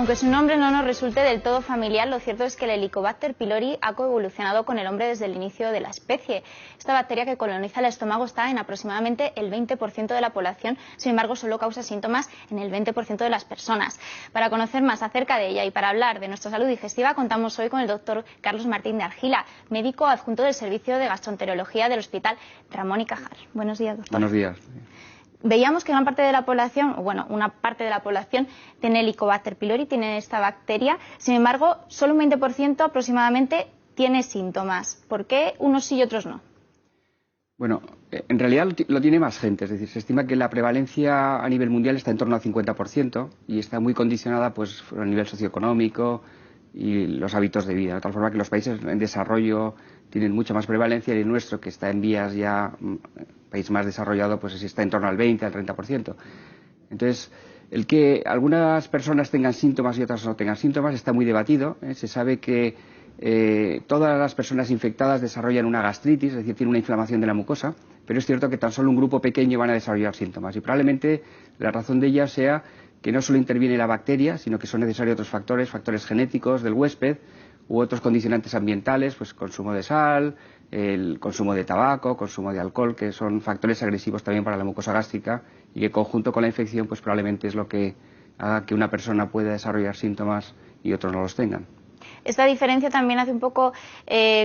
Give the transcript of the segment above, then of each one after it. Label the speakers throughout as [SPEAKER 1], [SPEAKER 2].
[SPEAKER 1] Aunque su nombre no nos resulte del todo familiar, lo cierto es que el Helicobacter pylori ha coevolucionado con el hombre desde el inicio de la especie. Esta bacteria que coloniza el estómago está en aproximadamente el 20% de la población, sin embargo solo causa síntomas en el 20% de las personas. Para conocer más acerca de ella y para hablar de nuestra salud digestiva, contamos hoy con el doctor Carlos Martín de Argila, médico adjunto del Servicio de Gastroenterología del Hospital Ramón y Cajal. Buenos días, doctor.
[SPEAKER 2] Buenos días.
[SPEAKER 1] Veíamos que gran parte de la población, bueno, una parte de la población tiene Helicobacter pylori, tiene esta bacteria. Sin embargo, solo un 20% aproximadamente tiene síntomas. ¿Por qué unos sí y otros no?
[SPEAKER 2] Bueno, en realidad lo tiene más gente. Es decir, se estima que la prevalencia a nivel mundial está en torno al 50% y está muy condicionada pues a nivel socioeconómico y los hábitos de vida. De tal forma que los países en desarrollo tienen mucha más prevalencia y el nuestro, que está en vías ya, país más desarrollado, pues está en torno al 20, al 30%. Entonces, el que algunas personas tengan síntomas y otras no tengan síntomas está muy debatido. Se sabe que todas las personas infectadas desarrollan una gastritis, es decir, tienen una inflamación de la mucosa, pero es cierto que tan solo un grupo pequeño van a desarrollar síntomas y probablemente la razón de ello sea que no solo interviene la bacteria, sino que son necesarios otros factores, factores genéticos del huésped u otros condicionantes ambientales, pues consumo de sal, el consumo de tabaco, consumo de alcohol, que son factores agresivos también para la mucosa gástrica y que conjunto con la infección pues probablemente es lo que haga que una persona pueda desarrollar síntomas y otros no los tengan.
[SPEAKER 1] Esta diferencia también hace un poco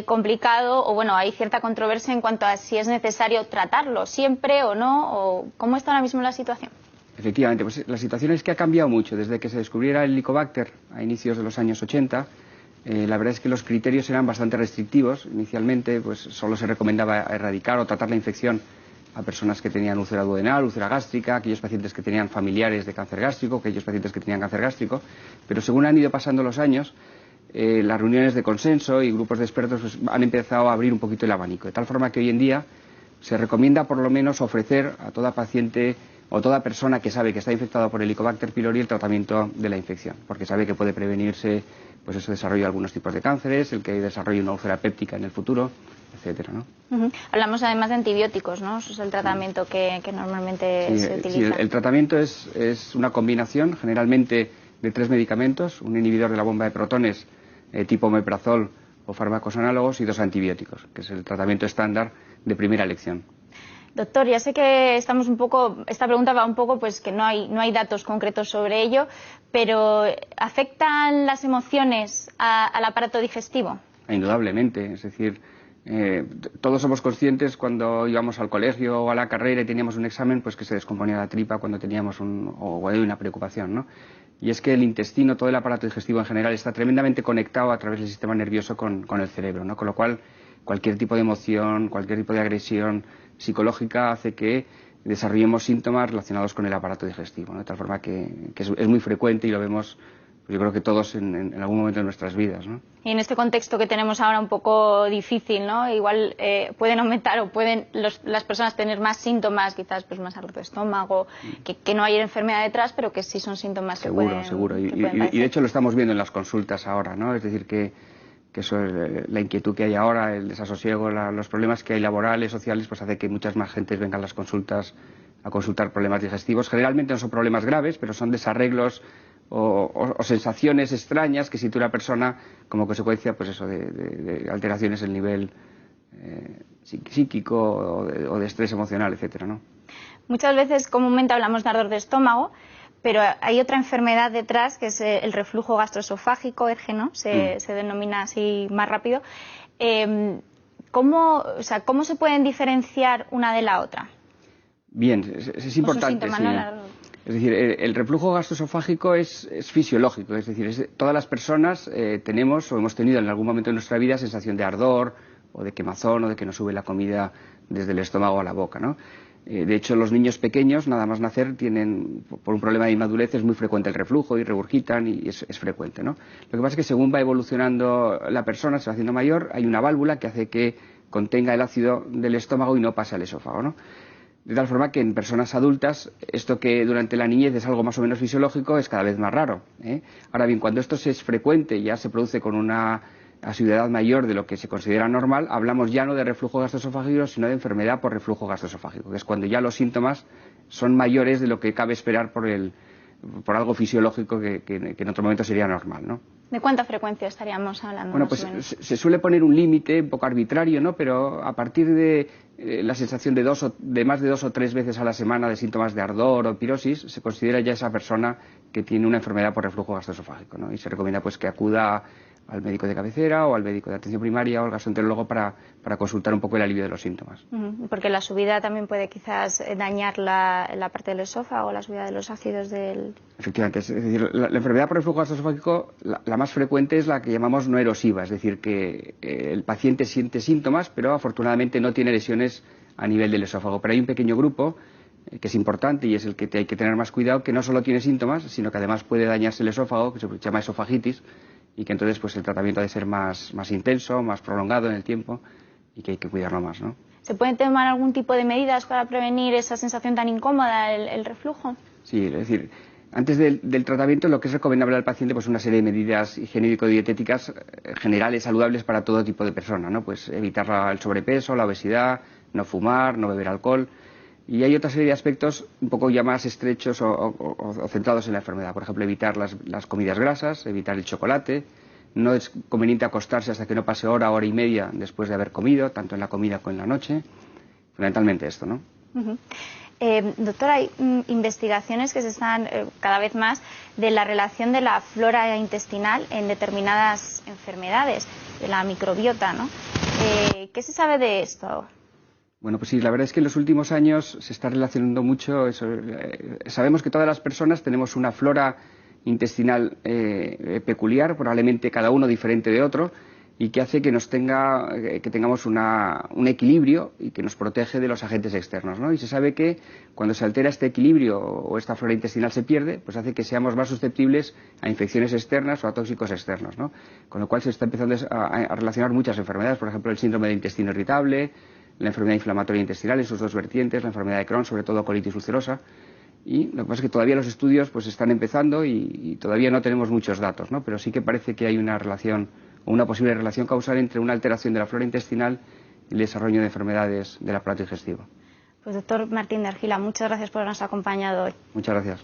[SPEAKER 1] complicado, o bueno, hay cierta controversia en cuanto a si es necesario tratarlo siempre o no, o cómo está ahora mismo la situación.
[SPEAKER 2] Efectivamente, pues la situación es que ha cambiado mucho. Desde que se descubriera el Helicobacter a inicios de los años 80, la verdad es que los criterios eran bastante restrictivos. Inicialmente, pues solo se recomendaba erradicar o tratar la infección a personas que tenían úlcera duodenal, úlcera gástrica, aquellos pacientes que tenían familiares de cáncer gástrico, aquellos pacientes que tenían cáncer gástrico. Pero según han ido pasando los años, las reuniones de consenso y grupos de expertos pues, han empezado a abrir un poquito el abanico. De tal forma que hoy en día se recomienda por lo menos ofrecer a toda paciente o toda persona que sabe que está infectada por Helicobacter pylori el tratamiento de la infección, porque sabe que puede prevenirse pues ese desarrollo de algunos tipos de cánceres, el que desarrolle una úlcera péptica en el futuro, etcétera, ¿no?
[SPEAKER 1] Hablamos además de antibióticos, ¿no? Eso es el tratamiento que normalmente se utiliza.
[SPEAKER 2] Sí, el tratamiento es una combinación generalmente de 3 medicamentos, un inhibidor de la bomba de protones tipo omeprazol o fármacos análogos y 2 antibióticos, que es el tratamiento estándar de primera elección.
[SPEAKER 1] Doctor, ya sé que estamos un poco, esta pregunta va un poco, pues que no hay datos concretos sobre ello, pero ¿afectan las emociones al aparato digestivo?
[SPEAKER 2] Indudablemente, es decir, todos somos conscientes cuando íbamos al colegio o a la carrera y teníamos un examen, pues que se descomponía la tripa cuando teníamos una preocupación, ¿no? Y es que el intestino, todo el aparato digestivo en general, está tremendamente conectado a través del sistema nervioso con el cerebro, ¿no? Con lo cual, cualquier tipo de emoción, cualquier tipo de agresión psicológica hace que desarrollemos síntomas relacionados con el aparato digestivo, ¿no? De tal forma que es muy frecuente y lo vemos, pues yo creo que todos en algún momento de nuestras vidas, ¿no?
[SPEAKER 1] Y en este contexto que tenemos ahora un poco difícil, ¿no? Igual pueden aumentar o pueden las personas tener más síntomas, quizás pues más ardor de estómago, que no hay enfermedad detrás, pero que sí son síntomas
[SPEAKER 2] seguro,
[SPEAKER 1] que pueden...
[SPEAKER 2] Seguro, y de hecho lo estamos viendo en las consultas ahora, ¿no? Es decir, que eso es la inquietud que hay ahora, el desasosiego, los problemas que hay laborales, sociales, pues hace que muchas más gentes vengan a las consultas a consultar problemas digestivos. Generalmente no son problemas graves, pero son desarreglos o sensaciones extrañas que siente una persona como consecuencia pues eso de alteraciones en el nivel psíquico o de estrés emocional, etcétera, ¿no?
[SPEAKER 1] Muchas veces comúnmente hablamos de ardor de estómago, pero hay otra enfermedad detrás, que es el reflujo gastroesofágico, ERGE, ¿no? Se denomina así más rápido. ¿Cómo se pueden diferenciar una de la otra?
[SPEAKER 2] Bien, es importante. Sí. Es decir, el reflujo gastroesofágico es fisiológico, es decir, todas las personas tenemos o hemos tenido en algún momento de nuestra vida sensación de ardor o de quemazón o de que nos sube la comida desde el estómago a la boca, ¿no? De hecho, los niños pequeños, nada más nacer, tienen, por un problema de inmadurez, es muy frecuente el reflujo y regurgitan y es frecuente, ¿no? Lo que pasa es que según va evolucionando la persona, se va haciendo mayor, hay una válvula que hace que contenga el ácido del estómago y no pase al esófago, ¿no? De tal forma que en personas adultas, esto que durante la niñez es algo más o menos fisiológico, es cada vez más raro, ¿eh? Ahora bien, cuando esto es frecuente, ya se produce con una asiduidad mayor de lo que se considera normal, hablamos ya no de reflujo gastroesofágico, sino de enfermedad por reflujo gastroesofágico, que es cuando ya los síntomas son mayores de lo que cabe esperar por por algo fisiológico que en otro momento sería normal, ¿no?
[SPEAKER 1] ¿De cuánta frecuencia estaríamos hablando?
[SPEAKER 2] Bueno, pues se suele poner un límite un poco arbitrario, ¿no? Pero a partir de la sensación de más de 2 o 3 veces a la semana de síntomas de ardor o pirosis, se considera ya esa persona que tiene una enfermedad por reflujo gastroesofágico, ¿no? Y se recomienda pues que acuda al médico de cabecera o al médico de atención primaria o al gastroenterólogo para consultar un poco el alivio de los síntomas.
[SPEAKER 1] Porque la subida también puede quizás dañar la parte del esófago, la subida de los ácidos del...
[SPEAKER 2] Efectivamente, es decir, la enfermedad por reflujo gastroesofágico, la más frecuente es la que llamamos no erosiva, es decir, que el paciente siente síntomas, pero afortunadamente no tiene lesiones a nivel del esófago. Pero hay un pequeño grupo que es importante y es el que hay que tener más cuidado, que no solo tiene síntomas, sino que además puede dañarse el esófago, que se llama esofagitis, y que entonces pues el tratamiento ha de ser más intenso, más prolongado en el tiempo y que hay que cuidarlo más, ¿no?
[SPEAKER 1] ¿Se pueden tomar algún tipo de medidas para prevenir esa sensación tan incómoda, el reflujo?
[SPEAKER 2] Sí, es decir, antes del tratamiento lo que es recomendable al paciente pues una serie de medidas higiénico-dietéticas generales, saludables para todo tipo de persona, ¿no? Pues evitar el sobrepeso, la obesidad, no fumar, no beber alcohol. Y hay otra serie de aspectos un poco ya más estrechos o centrados en la enfermedad. Por ejemplo, evitar las comidas grasas, evitar el chocolate. No es conveniente acostarse hasta que no pase hora y media después de haber comido, tanto en la comida como en la noche. Fundamentalmente esto, ¿no?
[SPEAKER 1] Doctor, hay investigaciones que se están cada vez más de la relación de la flora intestinal en determinadas enfermedades, de la microbiota, ¿no? ¿Qué se sabe de esto?
[SPEAKER 2] Bueno, pues sí, la verdad es que en los últimos años se está relacionando mucho eso. Sabemos que todas las personas tenemos una flora intestinal peculiar, probablemente cada uno diferente de otro, y que hace que tengamos un equilibrio y que nos protege de los agentes externos, ¿no? Y se sabe que cuando se altera este equilibrio o esta flora intestinal se pierde, pues hace que seamos más susceptibles a infecciones externas o a tóxicos externos, ¿no? Con lo cual se está empezando a relacionar muchas enfermedades, por ejemplo el síndrome de intestino irritable, la enfermedad inflamatoria intestinal en sus dos vertientes, la enfermedad de Crohn, sobre todo colitis ulcerosa. Y lo que pasa es que todavía los estudios pues están empezando y todavía no tenemos muchos datos, ¿no? Pero sí que parece que hay una relación o una posible relación causal entre una alteración de la flora intestinal y el desarrollo de enfermedades del aparato digestivo.
[SPEAKER 1] Pues doctor Martín de Argila, muchas gracias por habernos acompañado hoy.
[SPEAKER 2] Muchas gracias.